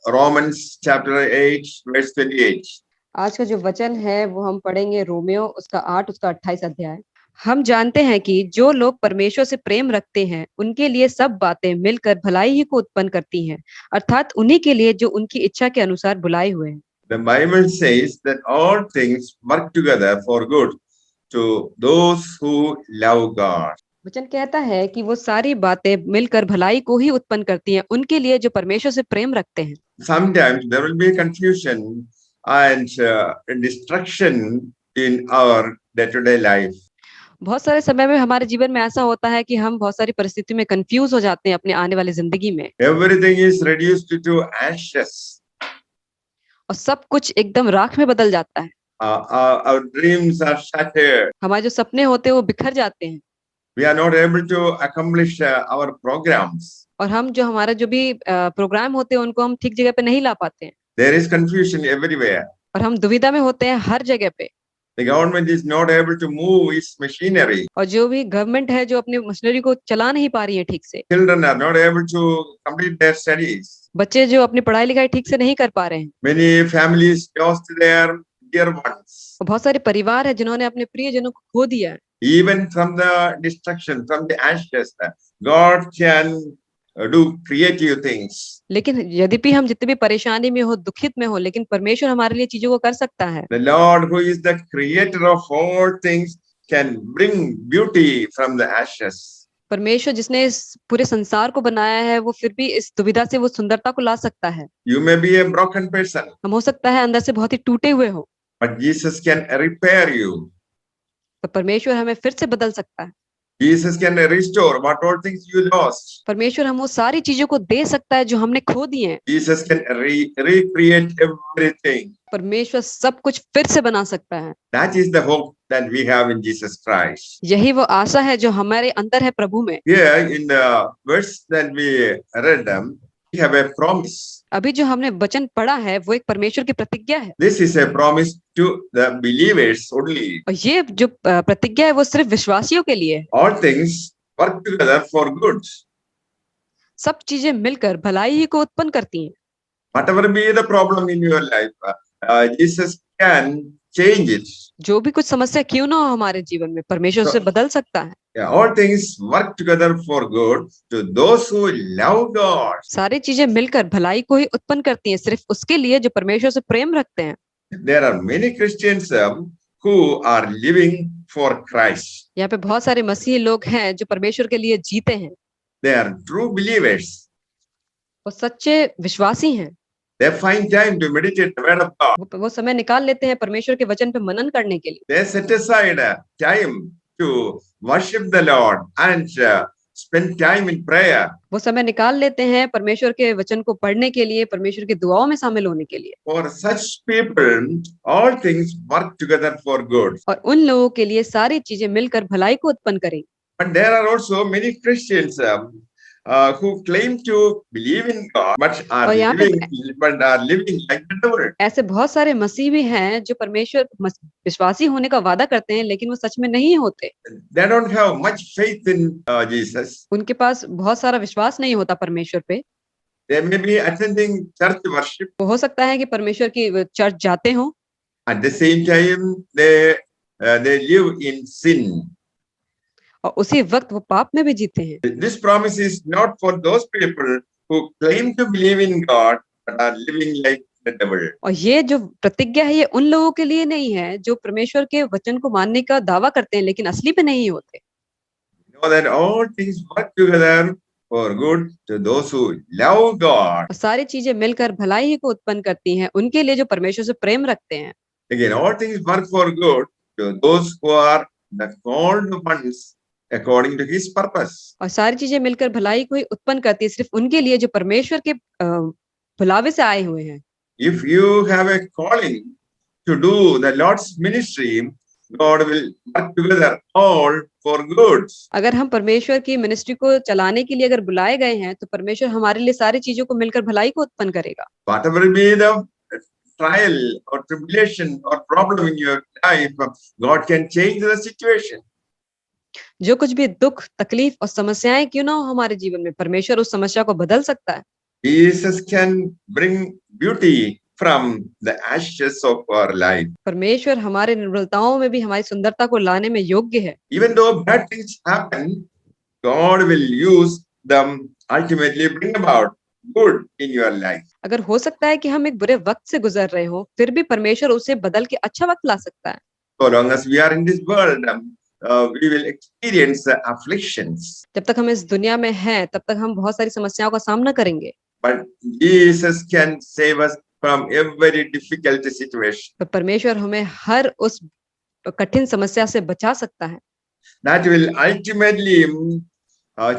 Romans chapter 8, verse 28. आज का जो वचन है वो हम पढ़ेंगे रोमियो उसका 8 उसका 28 अध्याय। हम जानते हैं कि जो लोग परमेश्वर से प्रेम रखते हैं उनके लिए सब बातें मिलकर भलाई ही को उत्पन्न करती हैं, अर्थात उन्हीं के लिए जो उनकी इच्छा के अनुसार बुलाए हुए हैं। The Bible says that all things work together for good to those who love God. वचन कहता है कि वो सारी बातें मिलकर भलाई को ही उत्पन्न करती हैं उनके लिए जो परमेश्वर से प्रेम रखते हैं। Sometimes there will be confusion and destruction in our day-to-day life. बहुत सारे समय में हमारे जीवन में ऐसा होता है कि हम बहुत सारी परिस्थिति में कंफ्यूज हो जाते हैं अपने आने वाली जिंदगी में, Everything is reduced to ashes. और सब कुछ एकदम राख में बदल जाता है। Our dreams are shattered. हमारे जो सपने होते हैं वो बिखर जाते हैं, We are not able to accomplish our programs. और हम जो हमारा जो भी प्रोग्राम होते हैं उनको हम ठीक जगह पे नहीं ला पाते हैं, There is confusion everywhere. और हम दुविधा में होते हैं हर जगह पे। The government is not able to move its machinery. और जो भी गवर्नमेंट है जो अपनी मशीनरी को चला नहीं पा रही है ठीक से, Children are not able to complete their studies. बच्चे जो अपनी पढ़ाई लिखाई ठीक से नहीं कर पा रहे हैं, Many families lost their dear ones. और बहुत सारे परिवार है जिन्होंने अपने प्रियजनों को खो दिया है। Even from the destruction, from the ashes, God can do creative things. लेकिन यद्यपि हम जितने भी परेशानी में हो, दुखित में हो, लेकिन परमेश्वर हमारे लिए चीजों को कर सकता है। The Lord, who is the creator of all things, can bring beauty from the ashes. परमेश्वर जिसने इस पूरे संसार को बनाया है वो फिर भी इस दुविधा से वो सुंदरता को ला सकता है। You may be a broken person, हम हो सकता है अंदर से बहुत ही टूटे हुए हो, but Jesus can repair you. तो परमेश्वर हमें फिर से बदल सकता है। Jesus can restore what all things you lost. परमेश्वर हम वो सारी चीजों को दे सकता है जो हमने खो दिए हैं। Jesus can recreate everything. परमेश्वर सब कुछ फिर से बना सकता है। That is the hope that we have in Jesus Christ. यही वो आशा है जो हमारे अंदर है प्रभु में। Here in the verse that we read, we have a promise. अभी जो हमने वचन पढ़ा है वो एक परमेश्वर की प्रतिज्ञा है, This is a promise to the believers only. और ये जो प्रतिज्ञा है वो सिर्फ विश्वासियों के लिए है। All things work together for good. सब चीजें मिलकर भलाई ही को उत्पन्न करती हैं। Whatever be the problem in your life, Jesus can change it. जो भी कुछ समस्या क्यों ना हो हमारे जीवन में, परमेश्वर उसे बदल सकता है। Yeah, all things work together for good to those who love God. सारी चीजें मिलकर भलाई को ही उत्पन्न करती हैं सिर्फ उसके लिए जो परमेश्वर से प्रेम रखते हैं। There are many Christians who are living for Christ. यहाँ पे बहुत सारे मसीही लोग हैं जो परमेश्वर के लिए जीते हैं, They are true believers. वो सच्चे विश्वासी हैं। They find time to meditate the word of God. वो समय निकाल लेते हैं परमेश्वर के वचन पे मनन करने के लिए। They set aside time to worship the Lord and spend time in prayer. वो समय निकाल लेते हैं परमेश्वर के वचन को पढ़ने के लिए, परमेश्वर की दुआओं में शामिल होने के लिए। For such people, all things work together for good. और उन लोगों के लिए सारी चीजें मिलकर भलाई को उत्पन्न करें। But there are also many Christians who claim to believe in God, but are living like the devil. ऐसे बहुत सारे मसीह भी हैं जो परमेश्वर विश्वासी होने का वादा करते हैं लेकिन वो सच में नहीं होते। They don't have much faith in Jesus. उनके पास बहुत सारा विश्वास नहीं होता परमेश्वर पे। They may be attending church worship. वो हो सकता है कि परमेश्वर की चर्च जाते हो, At the same time, they live in sin. और उसी वक्त वो पाप में भी जीते हैं। This promise is not for those people who claim to believe in God but are living like the devil. और ये जो प्रतिज्ञा है ये उन लोगों के लिए नहीं है जो परमेश्वर के वचन को मानने का दावा करते हैं लेकिन असली में नहीं होते। Know that all things work together for good to those who love God. और सारी चीजें मिलकर भलाई ही को उत्पन्न करती हैं उनके लिए जो परमेश्वर से प्रेम रखते हैं। Again, all things work for good to those who are the called ones according to His purpose. और सारी चीजें मिलकर भलाई को ही उत्पन्न करती है सिर्फ उनके लिए जो परमेश्वर के बुलावे से आए हुए हैं। If you have a calling to do the Lord's ministry, God will work together all for good. अगर हम परमेश्वर की मिनिस्ट्री को चलाने के लिए अगर बुलाए गए हैं तो परमेश्वर हमारे लिए सारी चीजों को मिलकर भलाई को उत्पन्न करेगा। Whatever be the trial or tribulation or problem in your life, God can change the situation. जो कुछ भी दुख, तकलीफ और समस्याएं क्यों ना हो हमारे जीवन में, परमेश्वर उस समस्या को बदल सकता है। Jesus can bring beauty from the ashes of our life. परमेश्वर हमारे निर्बलताओं में भी हमारी सुंदरता को लाने में योग्य है। Even though bad things happen, God will use them ultimately bring about good in your life. अगर हो सकता है कि हम एक बुरे वक्त से गुजर रहे हो, फिर भी परमेश्वर उसे बदल के अच्छा वक्त ला सकता है। So long as we are in this world, we will experience afflictions. जब तक हम इस दुनिया में हैं, तब तक हम बहुत सारी समस्याओं का सामना करेंगे। But Jesus can save us from every difficult situation. तो परमेश्वर हमें हर उस कठिन समस्या से बचा सकता है। That will ultimately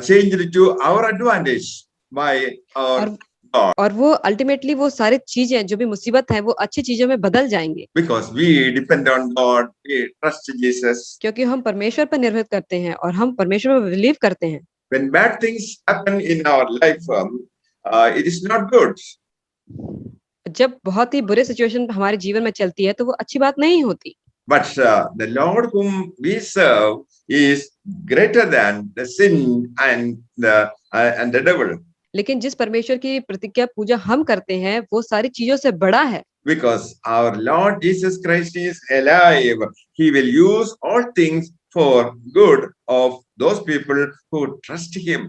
change it to our advantage by our और और वो अल्टीमेटली वो सारी चीजें जो भी मुसीबत है वो अच्छी चीजों में बदल जाएंगे, because we depend on God, we trust Jesus. क्योंकि हम परमेश्वर पर निर्भर करते हैं और हम परमेश्वर पर बिलीव करते हैं। When bad things happen in our life, it is not good. जब बहुत ही बुरे सिचुएशन हमारे जीवन में चलती है तो वो अच्छी बात नहीं होती। But the Lord whom we serve is greater than the sin and the devil. लेकिन जिस परमेश्वर की प्रतिज्ञा पूजा हम करते हैं वो सारी चीजों से बड़ा है, Because our Lord Jesus Christ is alive, He will use all things for good of those people who trust Him.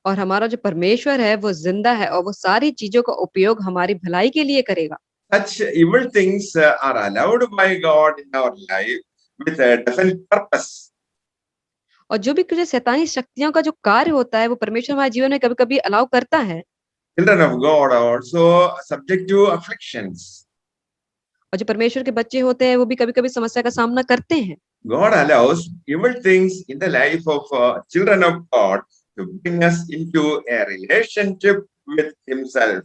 और हमारा जो परमेश्वर है वो जिंदा है और वो सारी चीजों का उपयोग हमारी भलाई के लिए करेगा। Such evil things are allowed by God in our life with a definite purpose. और जो भी कुछ शैतानी शक्तियों का जो कार्य होता है वो परमेश्वर हमारे जीवन में कभी-कभी अलाउ करता है। Children of God are also subject to afflictions. और जो परमेश्वर के बच्चे होते हैं वो भी कभी-कभी समस्या का सामना करते हैं। God allows evil things in the life of children of God to bring us into a relationship with Himself.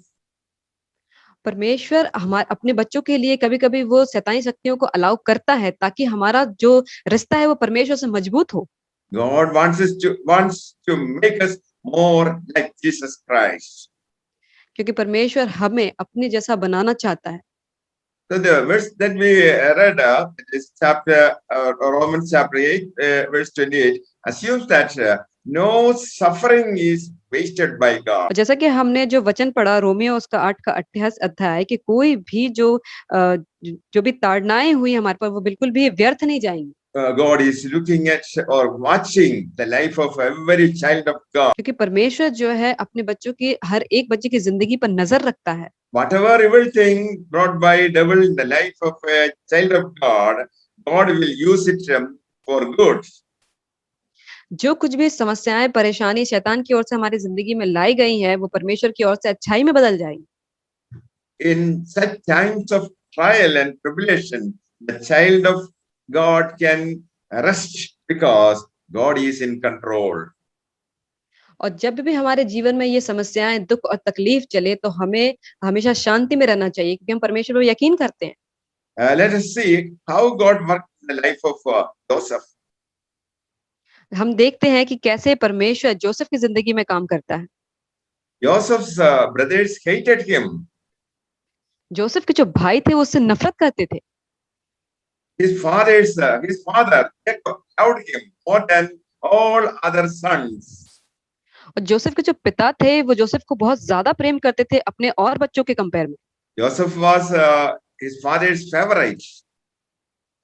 परमेश्वर हमारे अपने बच्चों के लिए कभी-कभी वो शैतानी शक्तियों को अलाउ करता है ताकि हमारा जो रिश्ता है वो परमेश्वर से मजबूत हो। God wants to make us more like Jesus Christ. क्योंकि परमेश्वर हमें अपने जैसा बनाना चाहता है। So the verse that we read is chapter Romans chapter 8 verse 28 assumes that no suffering is wasted by God. और जैसा कि हमने जो वचन पढ़ा रोमियो उसका 8 का 28 अध्याय कि कोई भी जो जो भी ताड़नाएं हुई हमारे पर वो बिल्कुल भी व्यर्थ नहीं जाएंगी। God is looking at or watching the life of every child of God. क्योंकि परमेश्वर जो है अपने बच्चों की हर एक बच्चे की जिंदगी पर नजर रखता है। Whatever evil thing brought by devil in the life of a child of God, God will use it for good. जो कुछ भी समस्याएं परेशानी शैतान की ओर से हमारी जिंदगी में लाई गई है वो परमेश्वर की ओर से अच्छाई में बदल जाएगी। In such times of trial and tribulation, the child of God can rest because God is in control. और जब भी हमारे जीवन में ये समस्याएं दुख और तकलीफ चले तो हमें हमेशा शांति में रहना चाहिए क्योंकि हम परमेश्वर पर यकीन करते हैं। Let us see how God worked in the life of Joseph. हम देखते हैं कि कैसे परमेश्वर जोसेफ की जिंदगी में काम करता है। Joseph's brothers hated him. Joseph के जो भाई थे वो उससे नफरत करते थे। His father Jacob loved him more than all other sons. और जोसेफ के जो पिता थे वो जोसेफ को बहुत ज्यादा प्रेम करते थे अपने और बच्चों के कंपेयर में। Joseph was his father's favorite.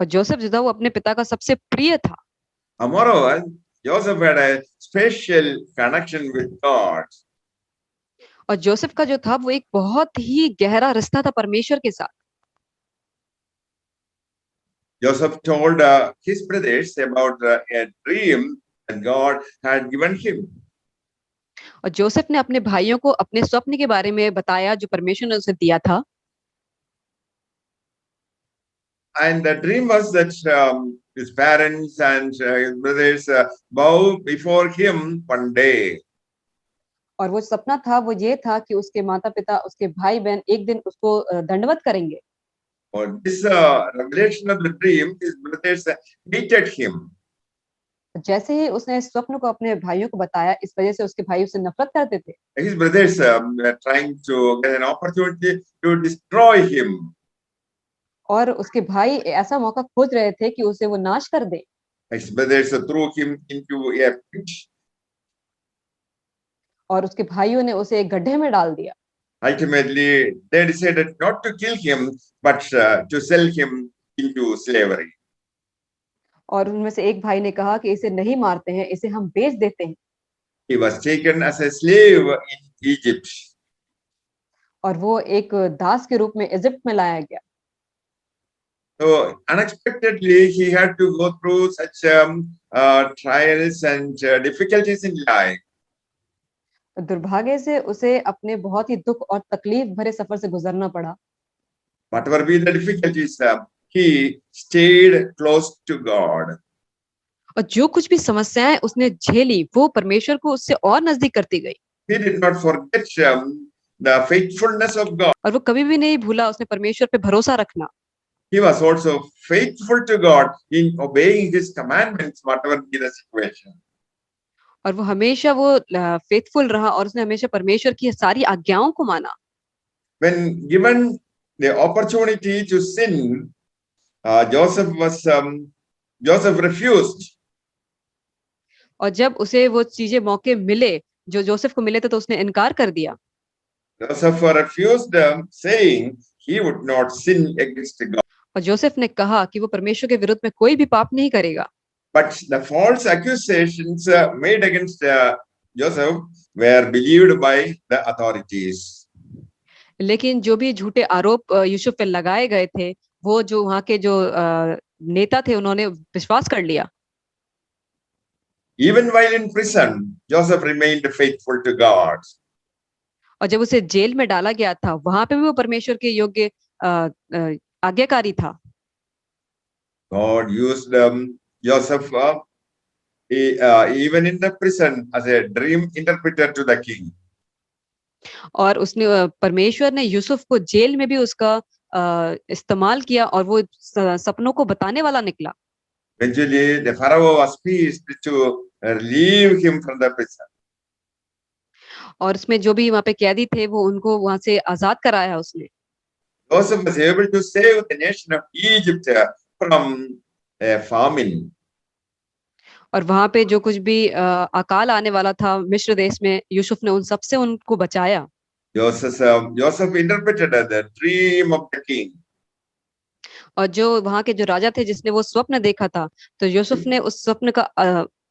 और जोसेफ जो था वो अपने पिता का सबसे प्रिय था। Moreover, Joseph had a special connection with God. और जोसेफ का जो था वो एक बहुत ही गहरा रिश्ता था परमेश्वर के साथ। Joseph told his brothers about a dream that God had given him. और जोसेफ ने अपने भाइयों को अपने स्वप्न के बारे में बताया जो परमेश्वर ने उसे दिया था। And the dream was that his parents and his brothers bow before him one day. और वो सपना था वो ये था कि उसके माता-पिता उसके भाई-बहन एक दिन उसको दंडवत करेंगे। For this revelation of the dream, his brothers hated him. जैसे ही उसने इस स्वप्न को अपने भाइयों को बताया इस वजह से उसके भाई उससे नफरत करते थे। His brothers were trying to get an opportunity to destroy him. और उसके भाई ऐसा मौका खोज रहे थे कि उसे वो नाश कर दे। His brothers threw him into a pit. और उसके भाइयों ने उसे एक गड्ढे में डाल दिया। Ultimately, they decided not to kill him, but to sell him into slavery. और उनमें से एक भाई ने कहा कि इसे नहीं मारते हैं, इसे हम बेच देते हैं। He was taken as a slave in Egypt. और वो एक दास के रूप में इजिप्ट में लाया गया। So unexpectedly, he had to go through such trials and difficulties in life. दुर्भाग्य से उसे अपने बहुत ही दुख और तकलीफ भरे सफर से गुजरना पड़ा। Whatever be the difficulties, he stayed close to God. और जो कुछ भी समस्याएं उसने झेली, वो परमेश्वर को उससे और नजदीक करती गई। He did not forget the faithfulness of God. और वो कभी भी नहीं भूला उसने परमेश्वर पे भरोसा रखना। He was also faithful to God in obeying His commandments, whatever be the situation. और वो हमेशा वो फेथफुल रहा और उसने हमेशा परमेश्वर की सारी आज्ञाओं को माना। When given the opportunity to sin, Joseph refused. और जब उसे वो चीजें मौके मिले जो जोसेफ को मिले थे, तो उसने इनकार कर दिया। Joseph refused, saying he would not sin against God. और जोसेफ ने कहा कि वो परमेश्वर के विरुद्ध में कोई भी पाप नहीं करेगा। But the false accusations made against Joseph were believed by the authorities. लेकिन जो भी झूठे आरोप यूसुफ पे लगाए गए थे, वो जो वहाँ के जो नेता थे, उन्होंने विश्वास कर लिया। Even while in prison, Joseph remained faithful to God. और जब उसे जेल में डाला गया था, वहां पे भी वो परमेश्वर के योग्य आज्ञाकारी था। God used Joseph even in the prison as a dream interpreter to the king. और उसने परमेश्वर ने यूसुफ को जेल में भी उसका इस्तेमाल किया और वो सपनों को बताने वाला निकला। Eventually, the Pharaoh was pleased to relieve him from the prison. और उसमें जो भी वहाँ पे कैदी थे, वो उनको वहां से आजाद कराया उसने। Joseph was able to save the nation of Egypt from a famine. और वहां पे जो कुछ भी अकाल आने वाला था मिस्र देश में, यूसुफ ने उन सब से उनको बचाया। Joseph interpreted the dream of the king. और जो वहां के जो राजा थे जिसने वो स्वप्न देखा था, तो यूसुफ ने उस स्वप्न का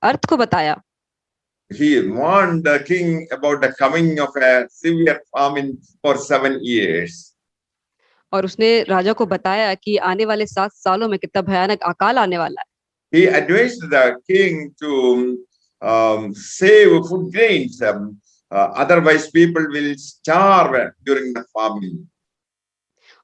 अर्थ को बताया। He warned the king about the coming of a severe famine for 7 years. और उसने राजा को बताया कि आने वाले 7 सालों में कितना भयानक अकाल आने वाला है। He advised the king to save food grains. Otherwise, people will starve during the famine.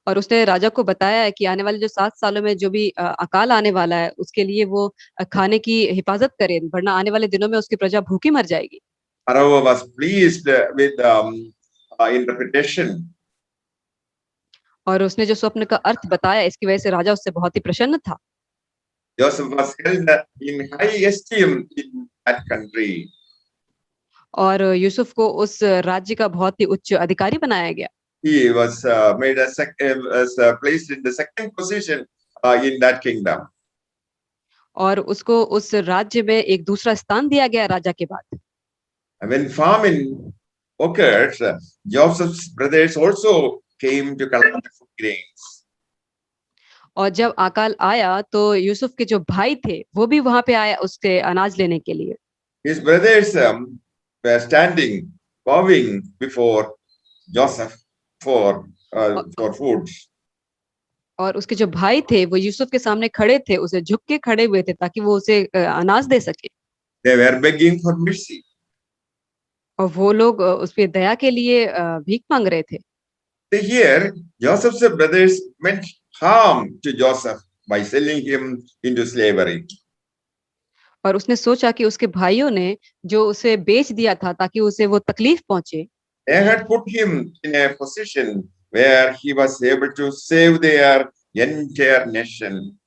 और उसने राजा को बताया है कि आने वाले जो 7 सालों में जो भी अकाल आने वाला है, उसके लिए वो खाने की हिफाजत करे, वरना आने वाले दिनों में उसकी प्रजा भूखी मर जाएगी। Pharaoh was pleased with interpretation. और उसने जो स्वप्न का अर्थ बताया, इसकी वजह से राजा उससे बहुत ही प्रसन्न था। Joseph was held in high esteem in that country. और यूसुफ को उस राज्य का बहुत ही उच्च अधिकारी बनाया गया। He was made placed in the second position in that kingdom. और उसको उस राज्य में एक दूसरा स्थान दिया गया राजा के बाद। When famine occurred, Joseph's brothers also came to collect the food grains. और जब अकाल आया, तो यूसुफ के जो भाई थे, वो भी वहां पे आया उसके अनाज लेने के लिए। His brothers were standing, bowing before Joseph for food. और उसके जो भाई थे, वो यूसुफ के सामने खड़े थे, उसे झुक के खड़े हुए थे ताकि वो उसे अनाज दे सके। They were begging for mercy. और वो लोग उस पे दया के लिए भीख मांग रहे थे। Here, Joseph's brothers meant harm to Joseph by selling him into slavery. और उसने सोचा कि उसके भाइयों ने जो उसे बेच दिया था ताकि उसे वो तकलीफ पहुंचे, They had put him in a position where he was able to save their entire nation.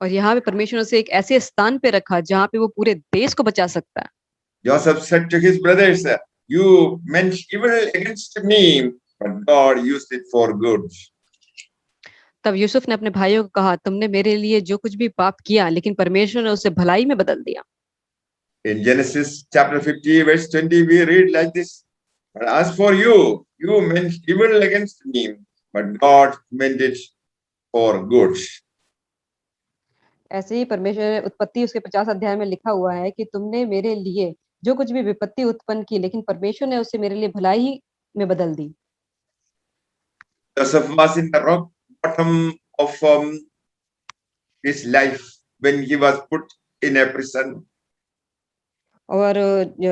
और यहाँ पे परमेश्वर ने उसे एक ऐसे स्थान पे रखा जहाँ पे वो पूरे देश को बचा सकता है। Joseph said to his brothers, "You meant evil against me, but God used it for good." तब यूसुफ ने अपने भाइयों को कहा, तुमने मेरे लिए जो कुछ भी पाप किया, लेकिन परमेश्वर ने उसे भलाई में बदल दिया। In Genesis chapter 50, verse 20, we read like this. But as for you, you meant evil against me, but God meant it for good. ऐसे ही परमेश्वर उत्पत्ति उसके 50 अध्याय में लिखा हुआ है कि तुमने मेरे लिए जो कुछ भी विपत्ति उत्पन्न की, लेकिन परमेश्वर ने उसे मेरे लिए भलाई ही में बदल दी। Joseph was in the rock bottom of his life when he was put in a prison. और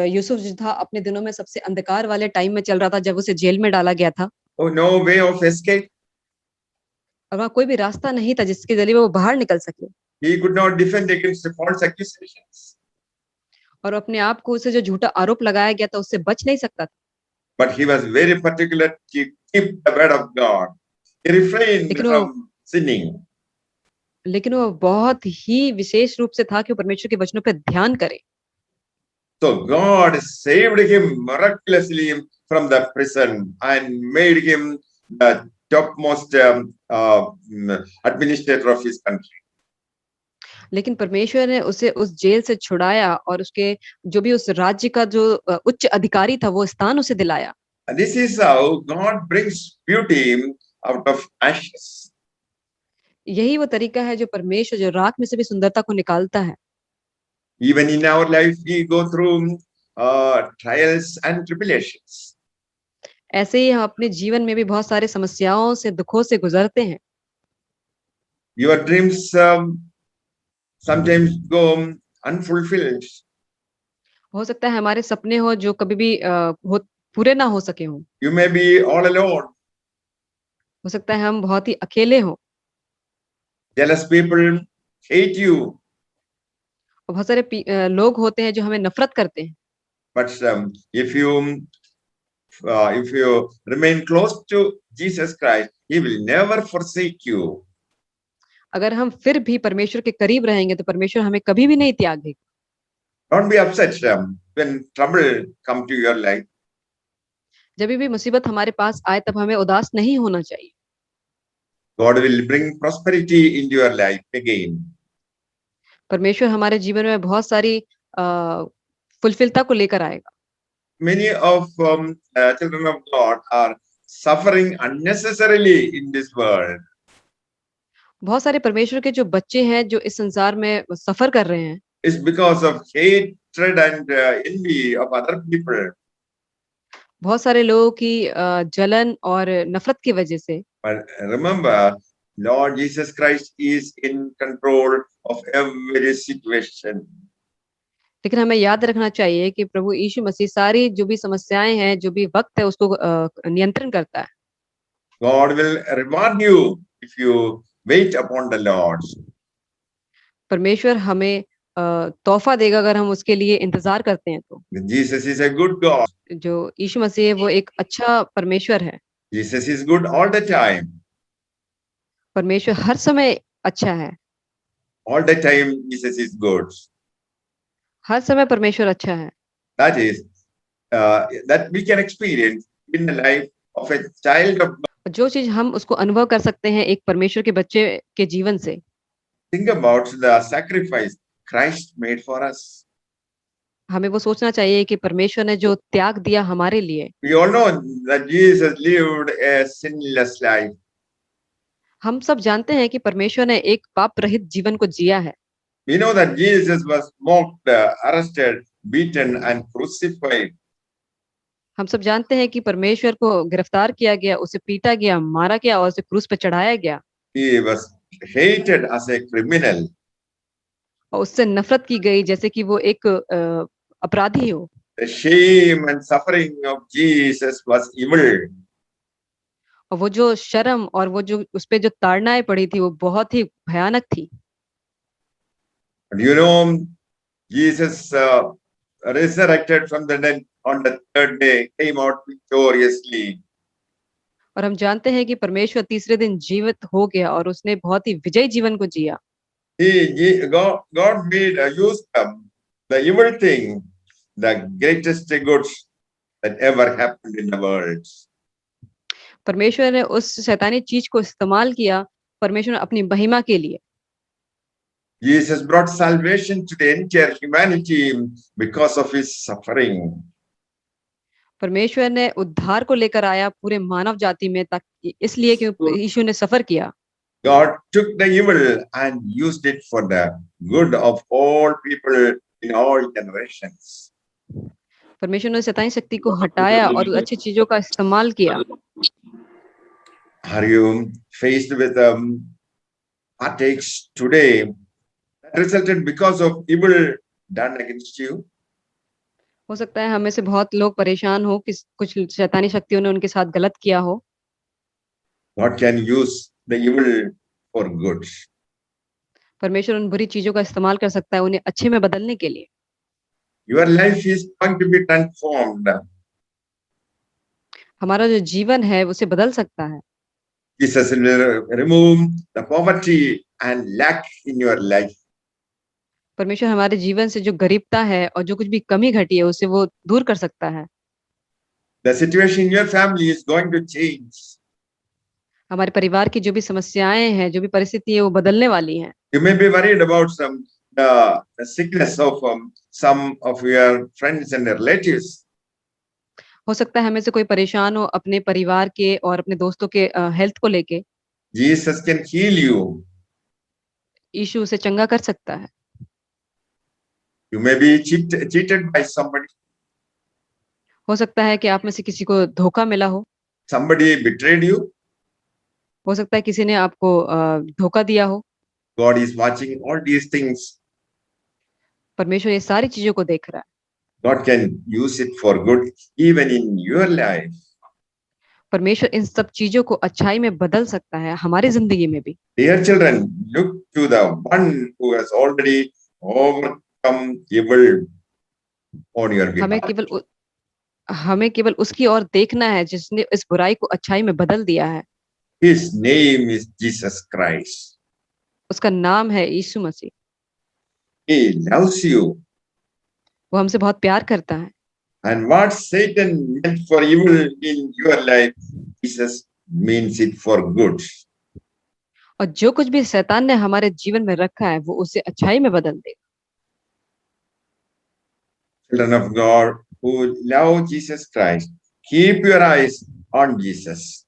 यूसुफ जो था अपने दिनों में सबसे अंधकार वाले टाइम में चल रहा था जब उसे जेल में डाला गया था। Oh, no way of escape. और वहाँ कोई भी रास्ता नहीं था जिसके जरिए वो बाहर निकल सके। He could not defend against the false accusations. और अपने आप को उसे जो झूठा आरोप लगाया गया था उससे बच नहीं सकता था। But he was very particular to keep the word of God. He refrained लेकिन वो from sinning. लेकिन वो बहुत ही विशेष रूप से था कि वो परमेश्वर के वचनों पर ध्यान करे। So God saved him miraculously from the prison and made him the topmost administrator of his country. लेकिन परमेश्वर ने उसे उस जेल से छुड़ाया और उसके जो भी उस राज्य का जो उच्च अधिकारी था वो स्थान उसे दिलाया। And this is how God brings beauty out of ashes. यही वो तरीका है जो परमेश्वर जो राख में से भी सुंदरता को निकालता है। Even in our life, we go through trials and tribulations. ऐसे ही हम अपने जीवन में भी बहुत सारे समस्याओं से दुखों से गुजरते हैं। Your dreams sometimes go unfulfilled. हो सकता है हमारे सपने हो जो कभी भी पूरे ना हो सके हों। You may be all alone. हो सकता है हम बहुत ही अकेले हों। Jealous people hate you. और बहुत सारे लोग होते हैं जो हमें नफरत करते हैं। But if you remain close to Jesus Christ, He will never forsake you. अगर हम फिर भी परमेश्वर के करीब रहेंगे तो परमेश्वर हमें कभी भी नहीं त्यागेगा। Don't be upset when trouble come to your life. जब भी मुसीबत हमारे पास आए तब हमें उदास नहीं होना चाहिए। God will bring prosperity into your life again. परमेश्वर हमारे जीवन में बहुत सारी फुलफिलता को लेकर आएगा। Many of children of God are suffering unnecessarily in this world. बहुत सारे परमेश्वर के जो बच्चे हैं जो इस संसार में सफर कर रहे हैं। It's because of hatred and envy of other people. बहुत सारे लोगों की जलन और नफरत की वजह से। But remember, Lord Jesus Christ is in control of every situation. लेकिन हमें याद रखना चाहिए कि प्रभु यीशु मसीह सारी जो भी समस्याएं हैं, जो भी वक्त है उसको नियंत्रण करता है। God will reward you if you wait upon the Lord. परमेश्वर हमें तोहफा देगा अगर हम उसके लिए इंतजार करते हैं तो। Jesus is a good God. जो यीशु मसीह है वो एक अच्छा परमेश्वर है। Jesus is good all the time. परमेश्वर हर समय अच्छा है। All the time Jesus is good. हर समय परमेश्वर अच्छा है। That is that we can experience in the life of a child of God. जो चीज हम उसको अनुभव कर सकते हैं एक परमेश्वर के बच्चे के जीवन से। Think about the sacrifice Christ made for us. हमें वो सोचना चाहिए कि परमेश्वर ने जो त्याग दिया हमारे लिए। We all know that Jesus lived a sinless life. हम सब जानते हैं कि परमेश्वर ने एक पाप रहित जीवन को जिया है। We know that Jesus was mocked, arrested, beaten and crucified. हम सब जानते हैं कि परमेश्वर को गिरफ्तार किया गया, उसे पीटा गया, मारा गया और उसे क्रूस पर चढ़ाया गया। He was hated as a criminal. और उससे नफरत की गई जैसे कि वो एक अपराधी हो। The shame and suffering of Jesus was evil. और वो जो शर्म और वो जो उस पे जो ताड़नाएं पड़ी थी वो बहुत ही भयानक थी। And you know, Jesus resurrected from the dead on the third day, came out victoriously. और हम जानते हैं कि परमेश्वर तीसरे दिन जीवित हो गया और उसने बहुत ही विजयी जीवन को जिया। God made use the evil thing, the greatest good that ever happened in the world. परमेश्वर ने उस शैतानी चीज को इस्तेमाल किया परमेश्वर ने अपनी महिमा के लिए। Jesus brought salvation to the entire humanity because of his suffering. परमेश्वर ने उद्धार को लेकर आया पूरे मानव जाति में, ताकि इसलिए कि यीशु ने सफर किया। God took the evil and used it for the good of all people in all generations. परमेश्वर ने शैतानी शक्ति को हटाया और अच्छी चीजों का इस्तेमाल किया। Are you faced with heartaches today that resulted because of evil done against you? हो सकता है हमें से बहुत लोग परेशान हो कि कुछ शैतानी शक्तियों ने उनके साथ गलत किया हो। God can use the evil for good. परमेश्वर उन बुरी चीजों का इस्तेमाल कर सकता है उन्हें अच्छे में बदलने के लिए। Your life is going to be transformed. हमारा जो जीवन है उसे बदल सकता है। Jesus will remove the poverty and lack in your life. परमेश्वर हमारे जीवन से जो गरीबता है और जो कुछ भी कमी घटी है उसे वो दूर कर सकता है। The situation in your family is going to change. हमारे परिवार की जो भी समस्याएं हैं, जो भी परिस्थिति है वो बदलने वाली हैं। You may be worried about the sickness of some of your friends and relatives. हो सकता है हमें से कोई परेशान हो अपने परिवार के और अपने दोस्तों के हेल्थ को लेके। Jesus can heal you. यीशु उसे चंगा कर सकता है। You may be cheated by somebody. हो सकता है कि आप में से किसी को धोखा मिला हो। Somebody betrayed you. हो सकता है किसी ने आपको धोखा दिया हो। God is watching all these things. परमेश्वर ये सारी चीजों को देख रहा है। God can use it for good even in your life. परमेश्वर इन सब चीजों को अच्छाई में बदल सकता है हमारी जिंदगी में भी। Dear children, look to the one who has already overcome evil on your behalf. हमें केवल उसकी ओर देखना है जिसने इस बुराई को अच्छाई में बदल दिया है। His name is Jesus Christ. उसका नाम है यीशु मसीह। He loves you. वो हमसे बहुत प्यार करता है। And what Satan meant for evil in your life, Jesus means it for good. और जो कुछ भी शैतान ने हमारे जीवन में रखा है वो उसे अच्छाई में बदल देगा। Children of God who love Jesus Christ, keep your eyes on Jesus.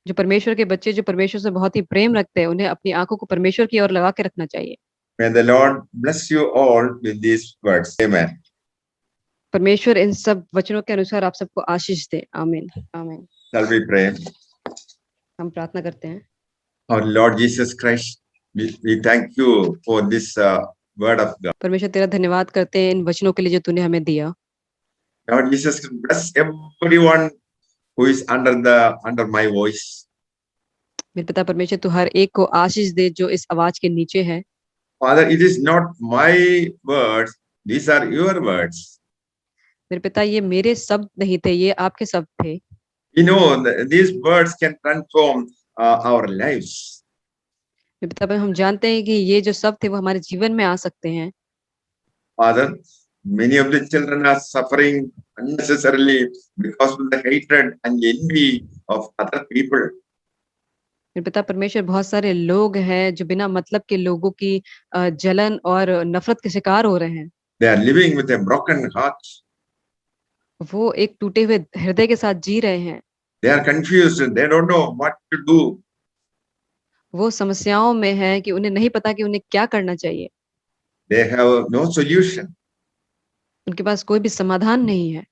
जो परमेश्वर के बच्चे जो परमेश्वर से बहुत ही प्रेम रखते हैं उन्हें अपनी आंखों को परमेश्वर की ओर लगा के रखना चाहिए। May the Lord bless you all with these words. Amen. परमेश्वर इन सब वचनों के अनुसार आप सबको आशीष दे। आमीन आमीन। Shall we pray? हम प्रार्थना करते हैं। Our Lord Jesus Christ, we thank you for this word of God. परमेश्वर तेरा धन्यवाद करते हैं इन वचनों के लिए जो तूने हमें दिया। Lord Jesus, bless everyone who is under my voice. मेरे पिता परमेश्वर तू हर एक को आशीष दे जो इस आवाज के नीचे है। Father, it is not my words; these are your words. मेरे पिता ये मेरे शब्द नहीं थे, ये आपके शब्द थे। You know these words can transform our lives. मेरे पिता हम जानते हैं कि ये जो शब्द थे वो हमारे जीवन में आ सकते हैं। Father, many of the children are suffering unnecessarily because of the hatred and envy of other people. मेरे पिता परमेश्वर बहुत सारे लोग हैं जो बिना मतलब के लोगों की जलन और नफरत के शिकार हो रहे हैं। They are living with a broken heart. वो एक टूटे हुए हृदय के साथ जी रहे हैं। They are confused. They don't know what to do. वो समस्याओं में है कि उन्हें नहीं पता कि उन्हें क्या करना चाहिए। They have no solution. उनके पास कोई भी समाधान नहीं है।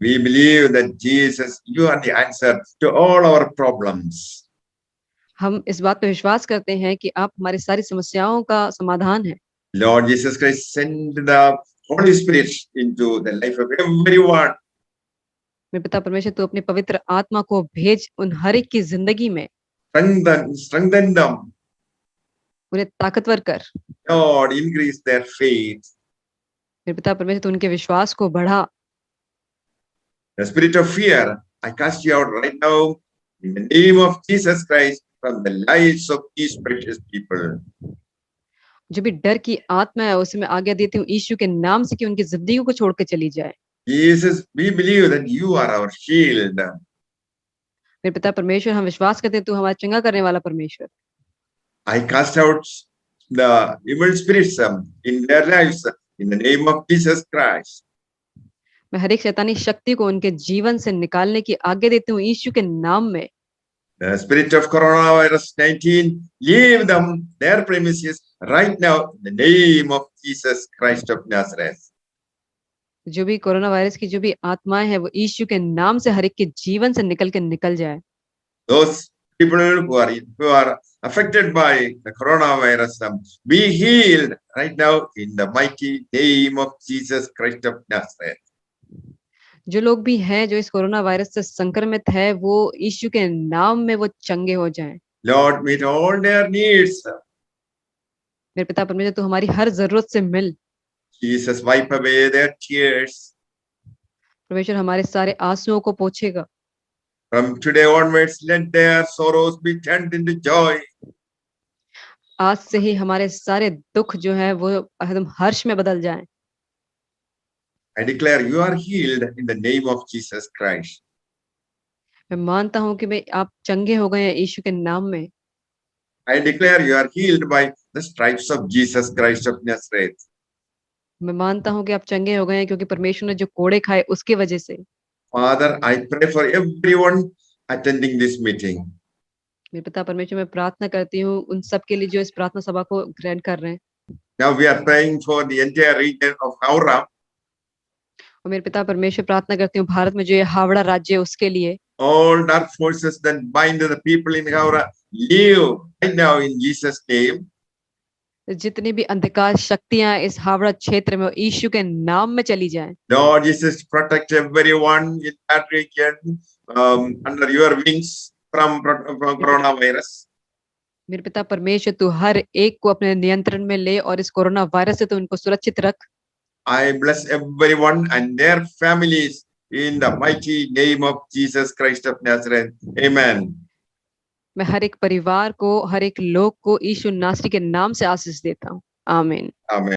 We believe that Jesus, you are the answer to all our problems. हम इस बात पे विश्वास करते हैं कि आप हमारी सारी समस्याओं का समाधान है। Lord Jesus Christ, send the Holy Spirit into the life of everyone. मेरे पिता परमेश्वर तू अपने पवित्र आत्मा को भेज उन हर एक की जिंदगी में। Strengthen them. उन्हें ताकतवर कर। Lord, increase their faith. मेरे पिता परमेश्वर तू उनके विश्वास को बढ़ा। The spirit of fear, I cast you out right now in the name of Jesus Christ from the lives of these precious people. जो भी डर की आत्मा है उसे मैं आज्ञा देती हूँ यीशु के नाम से कि उनकी जिंदगी को छोड़ के चली जाए। Jesus, we believe that you are our shield. मेरे पिता परमेश्वर हम विश्वास करते हैं तू हमारा चंगा करने वाला परमेश्वर। I cast out the evil spirits in their lives in the name of Jesus Christ. मैं हर एक शैतानी शक्ति को उनके जीवन से निकालने की आज्ञा देती हूँ यीशु के नाम में। The spirit of coronavirus 19, leave them their premises right now in the name of Jesus Christ of Nazareth. जो भी कोरोना वायरस की जो भी आत्माएं हैं वो यीशु के नाम से हर एक के जीवन से निकल जाए। Those people who are affected by the coronavirus be healed right now in the mighty name of Jesus Christ of Nazareth. जो लोग भी हैं जो इस कोरोना वायरस से संक्रमित है वो यीशु के नाम में वो चंगे हो जाएं। Lord, meet all their needs. मेरे पिता परमेश्वर तू हमारी हर जरूरत से मिल। Jesus, wipe away their tears. परमेश्वर हमारे सारे आंसुओं को पोंछेगा। From today onwards, let their sorrows be turned into joy. आज से ही हमारे सारे दुख जो है वो एकदम हर्ष में बदल जाएं। I declare you are healed in the name of Jesus Christ. मैं मानता हूँ कि आप चंगे हो गए हैं यीशु के नाम में। I declare you are healed by the stripes of Jesus Christ of Nazareth. मैं मानता हूँ कि आप चंगे हो गए हैं क्योंकि परमेश्वर ने जो कोड़े खाए उसकी वजह से। Father, I pray for everyone attending this meeting. मेरे पिता परमेश्वर मैं प्रार्थना करती हूँ उन सब के लिए जो इस प्रार्थना सभा को ग्रहण कर रहे हैं। Now we are praying for the entire region of Howrah. और मेरे पिता परमेश्वर प्रार्थना करती हूँ भारत में जो ये हावड़ा राज्य है उसके लिए। All dark forces that bind the people in Howrah, leave right now in Jesus' name. जितनी भी अंधकार शक्तियां इस हावड़ा क्षेत्र में यीशु के नाम में चली जाएं। Lord Jesus, protect everyone in that region under your wings from coronavirus. मेरे पिता परमेश्वर तू हर एक को अपने नियंत्रण में ले और इस कोरोना वायरस से तू उनको सुरक्षित रख। I bless everyone and their families in the mighty name of Jesus Christ of Nazareth. Amen. मैं हर एक परिवार को हर एक लोग को यीशु नासरी के नाम से आशीष देता हूँ। आमीन। Amen.